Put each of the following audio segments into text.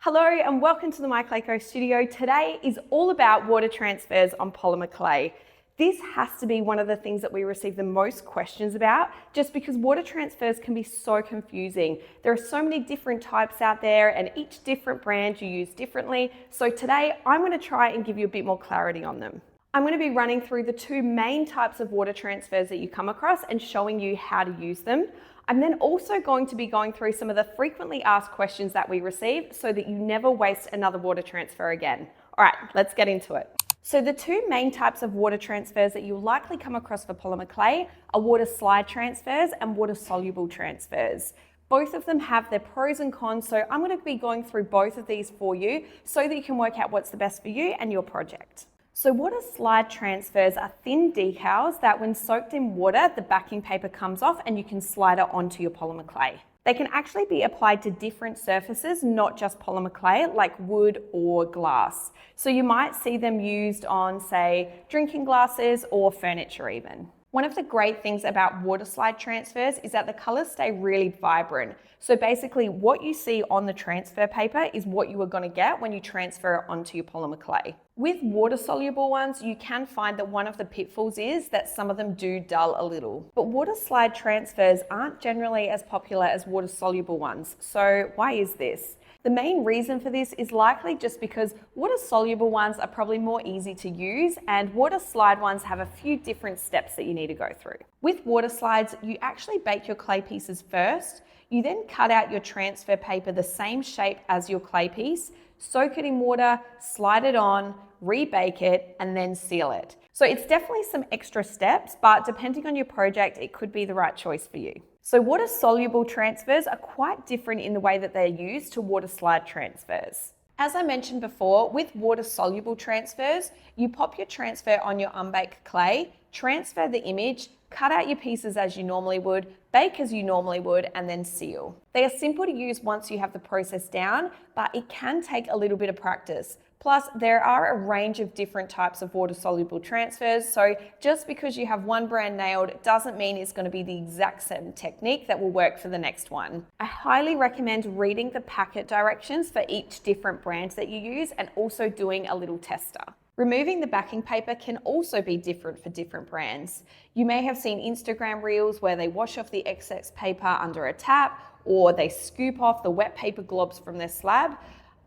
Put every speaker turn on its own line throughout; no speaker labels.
Hello and welcome to the MyClayCo studio. Today is all about water transfers on polymer clay. This has to be one of the things that we receive the most questions about, just because water transfers can be so confusing. There are so many different types out there and each different brand you use differently. So today I'm going to try and give you a bit more clarity on them. I'm going to be running through the two main types of water transfers that you come across and showing you how to use them. I'm then also going to be going through some of the frequently asked questions that we receive so that you never waste another water transfer again. All right, let's get into it. So the two main types of water transfers that you'll likely come across for polymer clay are water slide transfers and water soluble transfers. Both of them have their pros and cons, so I'm going to be going through both of these for you so that you can work out what's the best for you and your project. So water slide transfers are thin decals that when soaked in water, the backing paper comes off and you can slide it onto your polymer clay. They can actually be applied to different surfaces, not just polymer clay, like wood or glass. So you might see them used on, say, drinking glasses or furniture even. One of the great things about water slide transfers is that the colors stay really vibrant. So basically what you see on the transfer paper is what you are going to get when you transfer it onto your polymer clay. With water soluble ones, you can find that one of the pitfalls is that some of them do dull a little. But water slide transfers aren't generally as popular as water soluble ones. So why is this? The main reason for this is likely just because water soluble ones are probably more easy to use and water slide ones have a few different steps that you need to go through. With water slides, you actually bake your clay pieces first. You then cut out your transfer paper the same shape as your clay piece, soak it in water, slide it on, rebake it, and then seal it. So it's definitely some extra steps, but depending on your project, it could be the right choice for you. So water soluble transfers are quite different in the way that they're used to water slide transfers. As I mentioned before, with water soluble transfers, you pop your transfer on your unbaked clay, transfer the image, cut out your pieces as you normally would, bake as you normally would, and then seal. They are simple to use once you have the process down, but it can take a little bit of practice. Plus, there are a range of different types of water soluble transfers, so just because you have one brand nailed doesn't mean it's going to be the exact same technique that will work for the next one. I highly recommend reading the packet directions for each different brand that you use and also doing a little tester. Removing the backing paper can also be different for different brands. You may have seen Instagram reels where they wash off the excess paper under a tap or they scoop off the wet paper globs from their slab.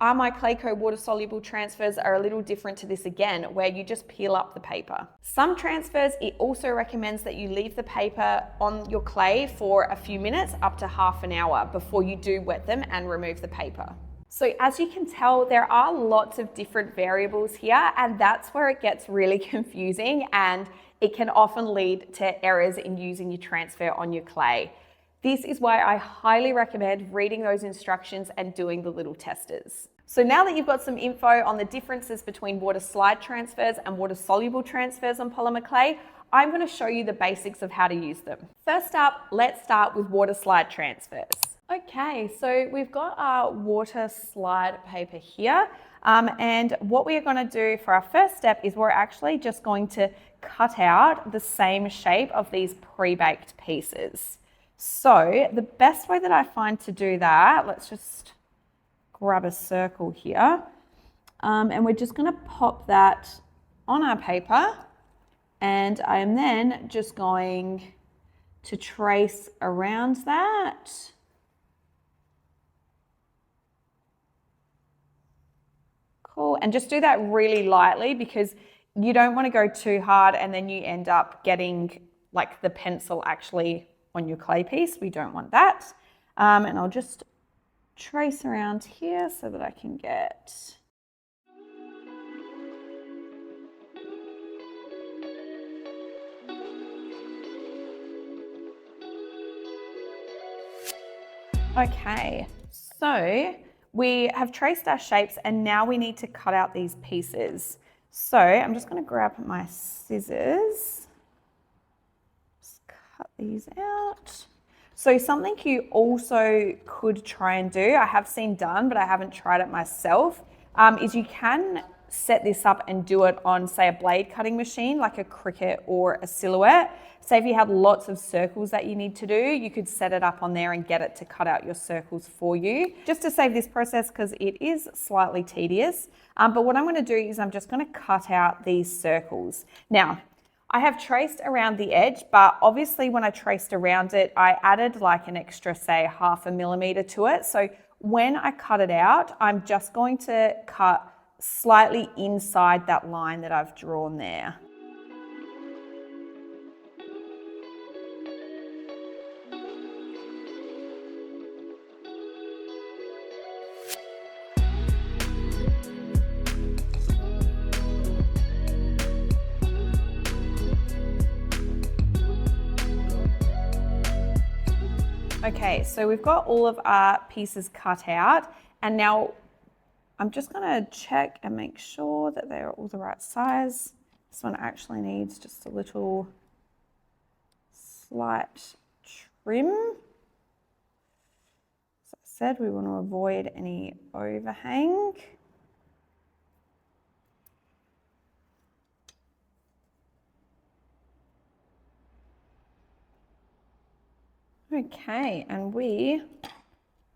Our MyClayCo water soluble transfers are a little different to this again, where you just peel up the paper. Some transfers, it also recommends that you leave the paper on your clay for a few minutes, up to half an hour, before you do wet them and remove the paper. So as you can tell, there are lots of different variables here, and that's where it gets really confusing and it can often lead to errors in using your transfer on your clay. This is why I highly recommend reading those instructions and doing the little testers. So now that you've got some info on the differences between water slide transfers and water soluble transfers on polymer clay, I'm going to show you the basics of how to use them. First up, let's start with water slide transfers. Okay, so we've got our water slide paper here. And what we are going to do for our first step is we're actually just going to cut out the same shape of these pre-baked pieces. So the best way that I find to do that, let's just grab a circle here. And we're just going to pop that on our paper. And I am then just going to trace around that. Cool. And just do that really lightly because you don't want to go too hard and then you end up getting like the pencil actually on your clay piece. We don't want that. And I'll just trace around here so that I can get okay, so we have traced our shapes and now we need to cut out these pieces. So I'm just going to grab my scissors, just cut these out. So something you also could try and do, I have seen done, but I haven't tried it myself, is you can set this up and do it on, say, a blade cutting machine like a Cricut or a Silhouette. Say if you have lots of circles that you need to do, you could set it up on there and get it to cut out your circles for you, just to save this process because it is slightly tedious. But what I'm going to do is I'm just going to cut out these circles. Now, I have traced around the edge, but obviously when I traced around it, I added like an extra, say, 0.5 millimeter to it. So when I cut it out, I'm just going to cut slightly inside that line that I've drawn there. Okay, so we've got all of our pieces cut out, and now I'm just gonna check and make sure that they're all the right size. This one actually needs just a little slight trim. As I said, we want to avoid any overhang. Okay, and we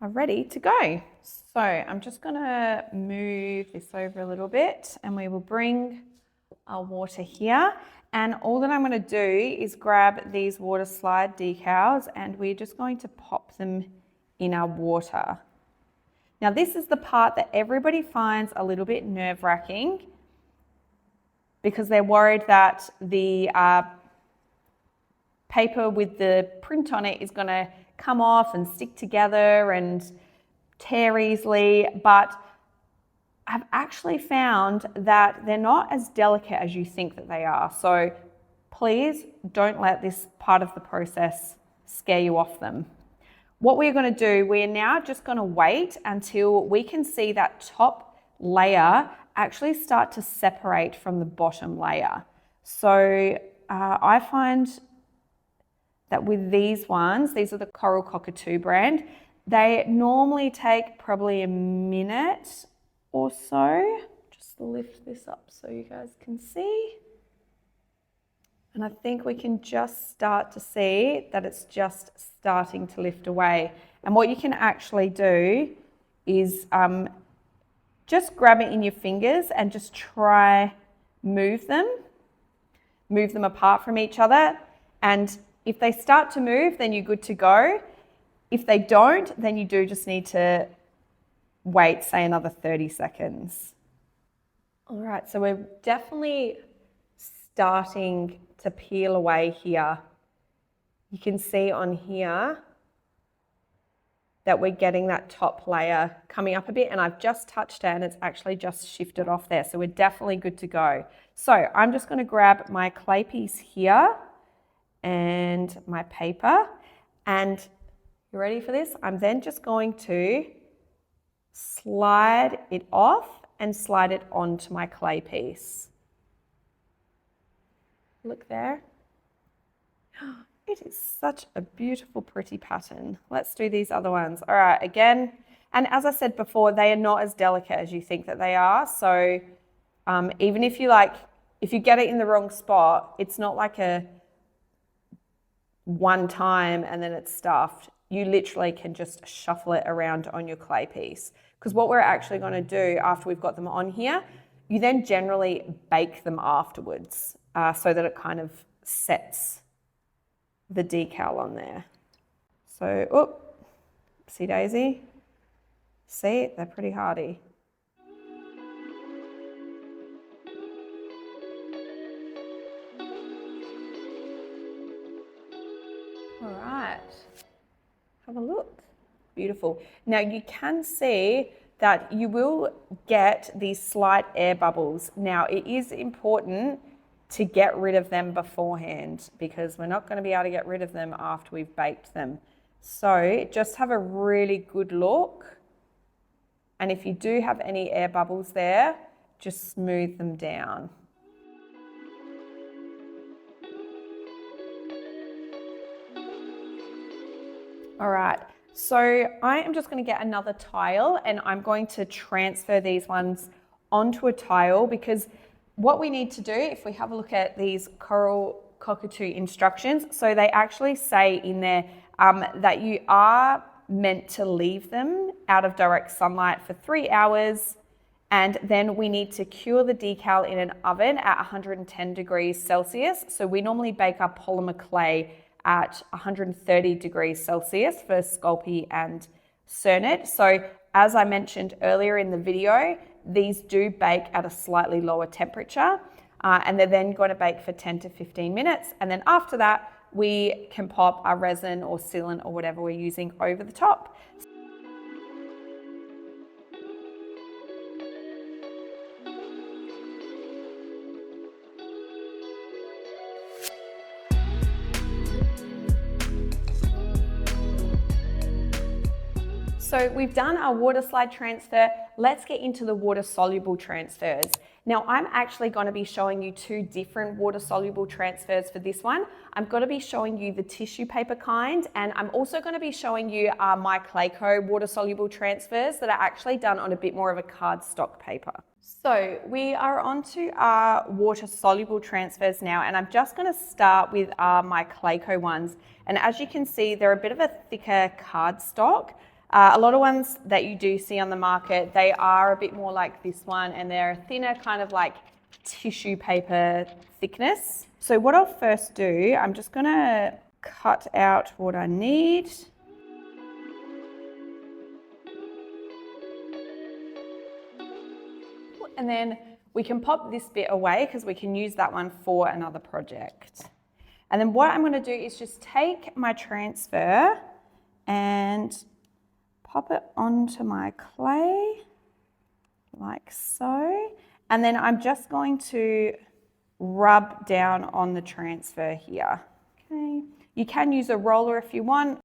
are ready to go. So I'm just gonna move this over a little bit and we will bring our water here. And all that I'm gonna do is grab these water slide decals and we're just going to pop them in our water. Now this is the part that everybody finds a little bit nerve-wracking because they're worried that the paper with the print on it is going to come off and stick together and tear easily, but I've actually found that they're not as delicate as you think that they are. So please don't let this part of the process scare you off them. What we're going to do, we're now just going to wait until we can see that top layer actually start to separate from the bottom layer. So I find that with these ones, these are the Coral Cockatoo brand, they normally take probably a minute or so. Just lift this up so you guys can see. And I think we can just start to see that it's just starting to lift away. And what you can actually do is just grab it in your fingers and just try move them apart from each other. And if they start to move, then you're good to go. If they don't, then you do just need to wait, say, another 30 seconds. All right, so we're definitely starting to peel away here. You can see on here that we're getting that top layer coming up a bit, and I've just touched it and it's actually just shifted off there. So we're definitely good to go. So I'm just going to grab my clay piece here and my paper, and you ready for this? I'm then just going to slide it off and slide it onto my clay piece. Look there. It is such a beautiful, pretty pattern. Let's do these other ones. All right, again, and as I said before, they are not as delicate as you think that they are. So even if you get it in the wrong spot, it's not like a one time and then it's stuffed. You literally can just shuffle it around on your clay piece. Because what we're actually going to do after we've got them on here, you then generally bake them afterwards so that it kind of sets the decal on there. So, oopsie daisy. See, they're pretty hardy. All right, have a look. Beautiful. Now you can see that you will get these slight air bubbles. Now it is important to get rid of them beforehand because we're not going to be able to get rid of them after we've baked them. So just have a really good look. And if you do have any air bubbles there, just smooth them down. All right, so I am just going to get another tile and I'm going to transfer these ones onto a tile, because what we need to do, if we have a look at these coral cockatoo instructions, so they actually say in there that you are meant to leave them out of direct sunlight for 3 hours, and then we need to cure the decal in an oven at 110 degrees Celsius. So we normally bake our polymer clay at 130 degrees Celsius for Sculpey and Cernit. So as I mentioned earlier in the video, these do bake at a slightly lower temperature, and they're then going to bake for 10 to 15 minutes. And then after that, we can pop our resin or sealant or whatever we're using over the top. So we've done our water slide transfer. Let's get into the water soluble transfers. Now I'm actually going to be showing you 2 different water soluble transfers for this one. I'm going to be showing you the tissue paper kind, and I'm also going to be showing you our MyClayCo water soluble transfers that are actually done on a bit more of a cardstock paper. So we are onto our water soluble transfers now, and I'm just going to start with our MyClayCo ones. And as you can see, they're a bit of a thicker cardstock. A lot of ones that you do see on the market, they are a bit more like this one, and they're a thinner kind of like tissue paper thickness. So what I'll first do, I'm just going to cut out what I need. And then we can pop this bit away because we can use that one for another project. And then what I'm going to do is just take my transfer and pop it onto my clay like so. And then I'm just going to rub down on the transfer here. Okay. You can use a roller if you want.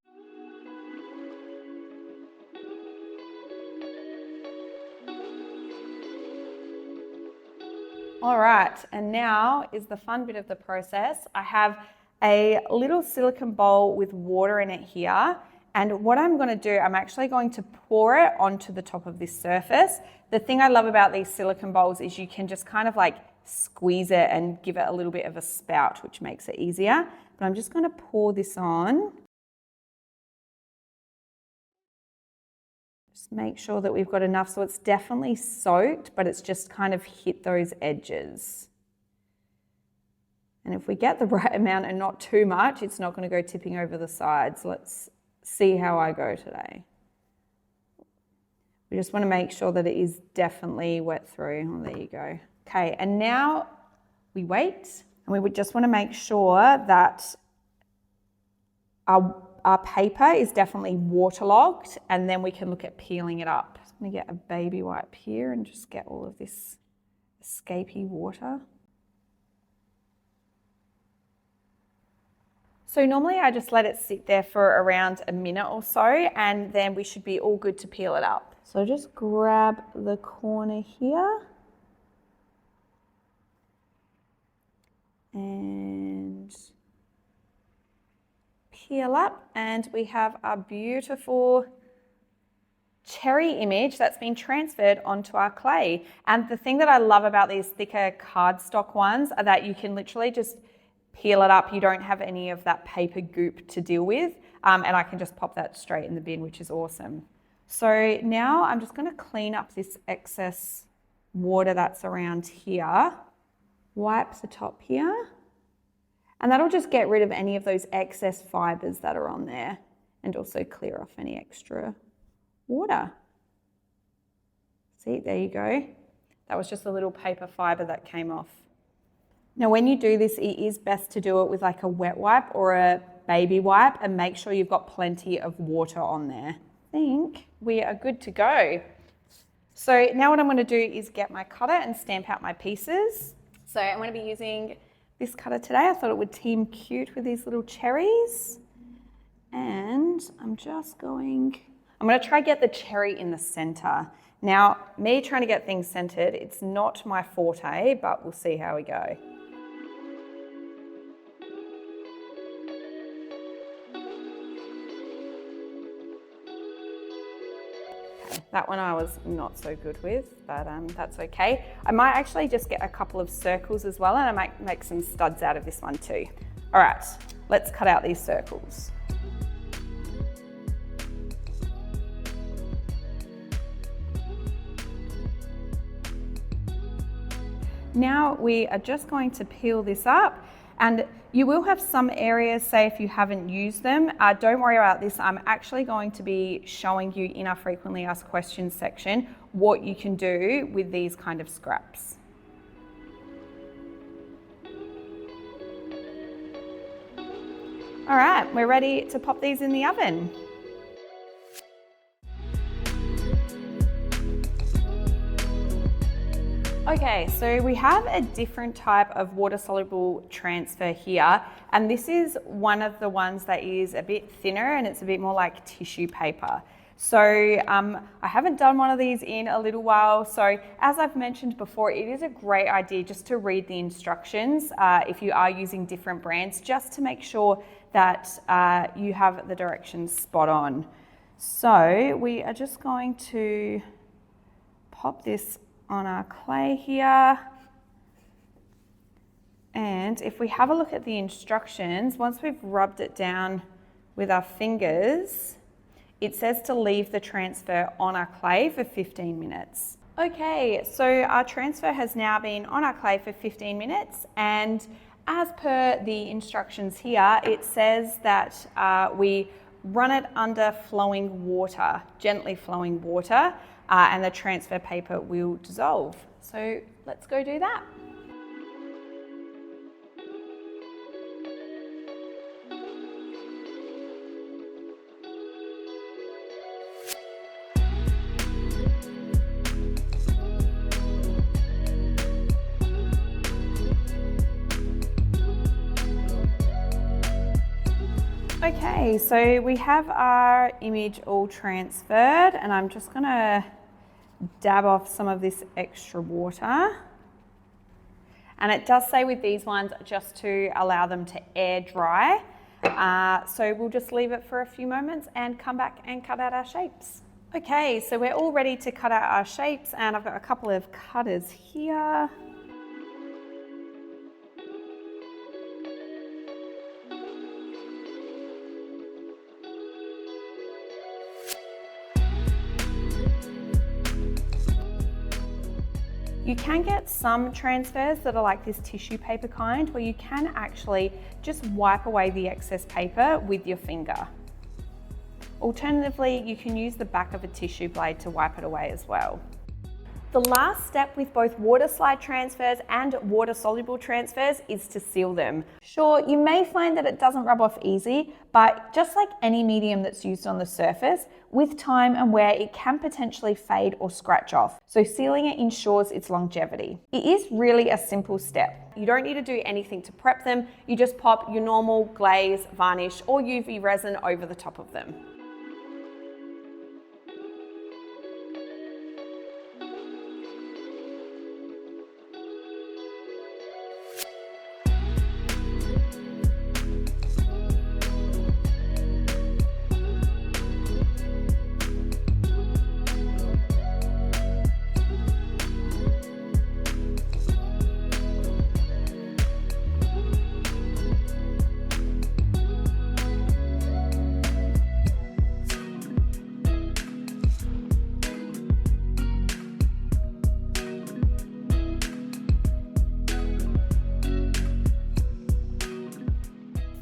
All right, and now is the fun bit of the process. I have a little silicone bowl with water in it here. And what I'm going to do, I'm actually going to pour it onto the top of this surface. The thing I love about these silicone bowls is you can just kind of like squeeze it and give it a little bit of a spout, which makes it easier. But I'm just going to pour this on. Just make sure that we've got enough so it's definitely soaked, but it's just kind of hit those edges. And if we get the right amount and not too much, it's not going to go tipping over the sides. Let's see how I go today. We just want to make sure that it is definitely wet through. Oh, there you go. Okay, and now we wait, and we would just want to make sure that our paper is definitely waterlogged, and then we can look at peeling it up. I'm going to get a baby wipe here and just get all of this escapey water. So normally I just let it sit there for around a minute or so, and then we should be all good to peel it up. So just grab the corner here and peel up, and we have our beautiful cherry image that's been transferred onto our clay. And the thing that I love about these thicker cardstock ones are that you can literally just peel it up. You don't have any of that paper goop to deal with, and I can just pop that straight in the bin, which is awesome. So now I'm just going to clean up this excess water that's around here, wipe the top here, and that'll just get rid of any of those excess fibers that are on there and also clear off any extra water. See, there you go. That was just a little paper fiber that came off. Now, when you do this, it is best to do it with like a wet wipe or a baby wipe, and make sure you've got plenty of water on there. I think we are good to go. So now what I'm going to do is get my cutter and stamp out my pieces. So I'm going to be using this cutter today. I thought it would team cute with these little cherries. And I'm going to try to get the cherry in the center. Now, me trying to get things centered, it's not my forte, but we'll see how we go. Okay. That one I was not so good with, but that's okay. I might actually just get a couple of circles as well, and I might make some studs out of this one too. All right, let's cut out these circles. Now we are just going to peel this up, and you will have some areas, say if you haven't used them, don't worry about this. I'm actually going to be showing you in our frequently asked questions section what you can do with these kind of scraps. All right, we're ready to pop these in the oven. Okay, so we have a different type of water soluble transfer here, and this is one of the ones that is a bit thinner and it's a bit more like tissue paper. So I haven't done one of these in a little while, so as I've mentioned before, it is a great idea just to read the instructions if you are using different brands, just to make sure that you have the directions spot on. So we are just going to pop this on our clay here. And if we have a look at the instructions, once we've rubbed it down with our fingers, it says to leave the transfer on our clay for 15 minutes. Okay, so our transfer has now been on our clay for 15 minutes, and as per the instructions here, it says that we run it under flowing water, gently flowing water, and the transfer paper will dissolve. So let's go do that. Okay, so we have our image all transferred, and I'm just gonna dab off some of this extra water. And it does say with these ones just to allow them to air dry. So we'll just leave it for a few moments and come back and cut out our shapes. Okay, so we're all ready to cut out our shapes, and I've got a couple of cutters here. You can get some transfers that are like this tissue paper kind, where you can actually just wipe away the excess paper with your finger. Alternatively, you can use the back of a tissue blade to wipe it away as well. The last step with both water slide transfers and water soluble transfers is to seal them. Sure, you may find that it doesn't rub off easy, but just like any medium that's used on the surface, with time and wear, it can potentially fade or scratch off. So sealing it ensures its longevity. It is really a simple step. You don't need to do anything to prep them. You just pop your normal glaze, varnish, or UV resin over the top of them.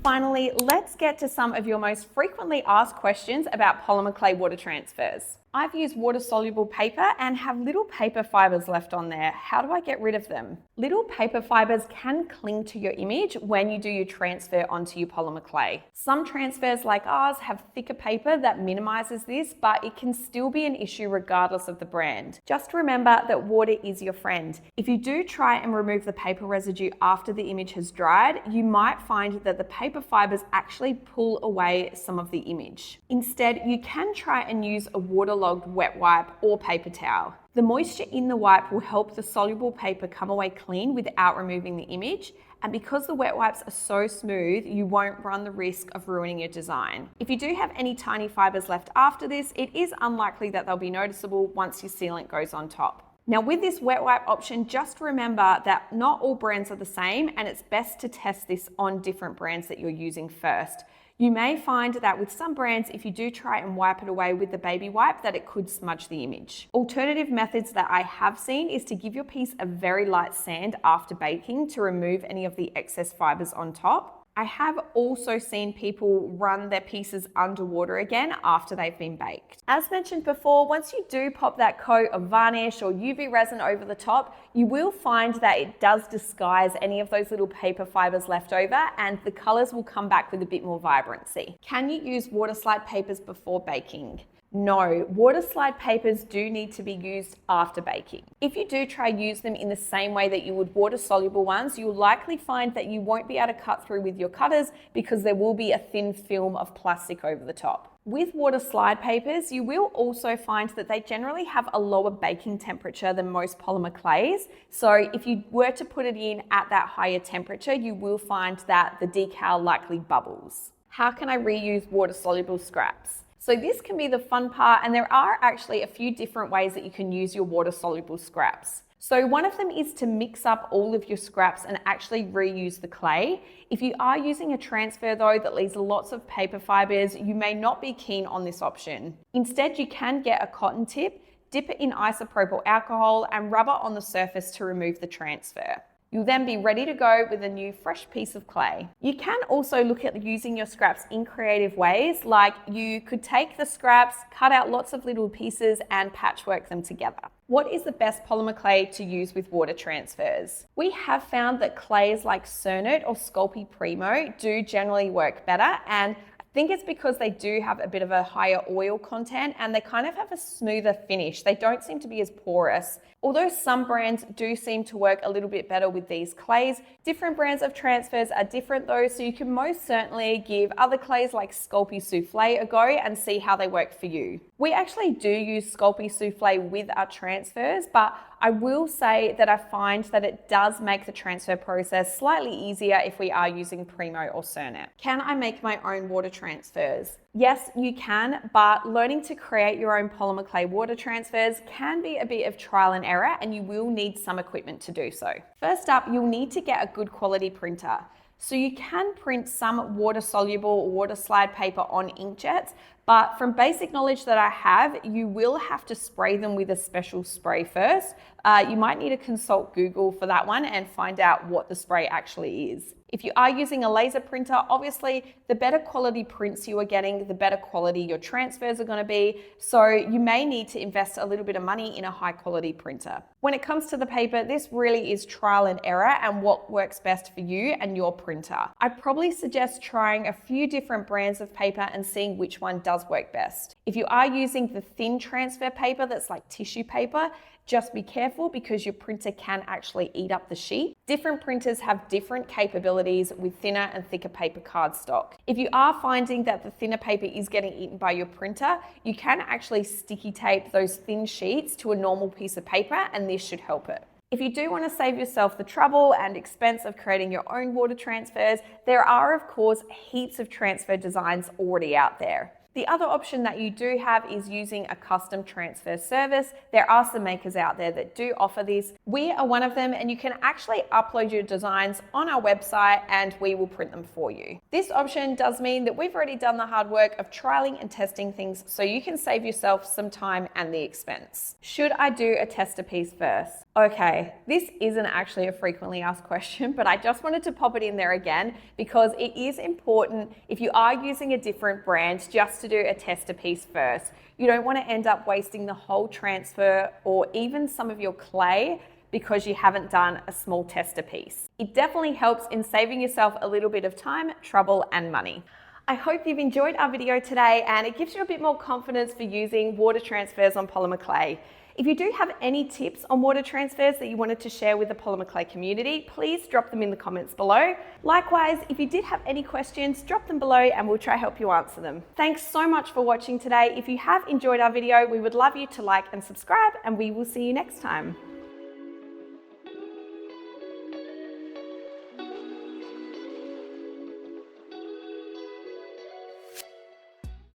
Finally, let's get to some of your most frequently asked questions about polymer clay water transfers. I've used water soluble paper and have little paper fibers left on there. How do I get rid of them? Little paper fibers can cling to your image when you do your transfer onto your polymer clay. Some transfers like ours have thicker paper that minimizes this, but it can still be an issue regardless of the brand. Just remember that water is your friend. If you do try and remove the paper residue after the image has dried, you might find that the paper fibers actually pull away some of the image. Instead, you can try and use a water waterlogged wet wipe or paper towel. The moisture in the wipe will help the soluble paper come away clean without removing the image. And because the wet wipes are so smooth, you won't run the risk of ruining your design. If you do have any tiny fibers left after this, it is unlikely that they'll be noticeable once your sealant goes on top. Now with this wet wipe option, just remember that not all brands are the same, and it's best to test this on different brands that you're using first. You may find that with some brands, if you do try and wipe it away with the baby wipe, that it could smudge the image. Alternative methods that I have seen is to give your piece a very light sand after baking to remove any of the excess fibers on top. I have also seen people run their pieces underwater again after they've been baked. As mentioned before, once you do pop that coat of varnish or UV resin over the top, you will find that it does disguise any of those little paper fibers left over, and the colors will come back with a bit more vibrancy. Can you use water slide papers before baking? No, water slide papers do need to be used after baking. If you do try use them in the same way that you would water soluble ones, you'll likely find that you won't be able to cut through with your cutters because there will be a thin film of plastic over the top. With water slide papers, you will also find that they generally have a lower baking temperature than most polymer clays. So if you were to put it in at that higher temperature, you will find that the decal likely bubbles. How can I reuse water soluble scraps? So this can be the fun part, and there are actually a few different ways that you can use your water soluble scraps. So one of them is to mix up all of your scraps and actually reuse the clay. If you are using a transfer though that leaves lots of paper fibers, you may not be keen on this option. Instead, you can get a cotton tip, dip it in isopropyl alcohol and rub it on the surface to remove the transfer. You'll then be ready to go with a new fresh piece of clay. You can also look at using your scraps in creative ways, like you could take the scraps, cut out lots of little pieces and patchwork them together. What is the best polymer clay to use with water transfers? We have found that clays like Cernit or Sculpey Primo do generally work better, and I think it's because they do have a bit of a higher oil content and they kind of have a smoother finish. They don't seem to be as porous. Although some brands do seem to work a little bit better with these clays, different brands of transfers are different though, so you can most certainly give other clays like Sculpey Souffle a go and see how they work for you. We actually do use Sculpey Souffle with our transfers, but I will say that I find that it does make the transfer process slightly easier if we are using Primo or Cernit. Can I make my own water transfers? Yes, you can, but learning to create your own polymer clay water transfers can be a bit of trial and error, and you will need some equipment to do so. First up, you'll need to get a good quality printer. So you can print some water soluble water slide paper on inkjets, but from basic knowledge that I have, you will have to spray them with a special spray first. You might need to consult Google for that one and find out what the spray actually is. If you are using a laser printer, obviously the better quality prints you are getting, the better quality your transfers are going to be. So you may need to invest a little bit of money in a high quality printer. When it comes to the paper, this really is trial and error and what works best for you and your printer. I'd probably suggest trying a few different brands of paper and seeing which one does work best. If you are using the thin transfer paper that's like tissue paper, just be careful because your printer can actually eat up the sheet. Different printers have different capabilities with thinner and thicker paper cardstock. If you are finding that the thinner paper is getting eaten by your printer, you can actually sticky tape those thin sheets to a normal piece of paper, and this should help it. If you do want to save yourself the trouble and expense of creating your own water transfers, there are of course heaps of transfer designs already out there. The other option that you do have is using a custom transfer service. There are some makers out there that do offer this. We are one of them, and you can actually upload your designs on our website and we will print them for you. This option does mean that we've already done the hard work of trialing and testing things, so you can save yourself some time and the expense. Should I do a tester piece first? Okay, this isn't actually a frequently asked question, but I just wanted to pop it in there again because it is important if you are using a different brand just to do a tester piece first. You don't want to end up wasting the whole transfer or even some of your clay because you haven't done a small tester piece. It definitely helps in saving yourself a little bit of time, trouble, and money. I hope you've enjoyed our video today and it gives you a bit more confidence for using water transfers on polymer clay. If you do have any tips on water transfers that you wanted to share with the polymer clay community, please drop them in the comments below. Likewise, if you did have any questions, drop them below and we'll try to help you answer them. Thanks so much for watching today. If you have enjoyed our video, we would love you to like and subscribe, and we will see you next time.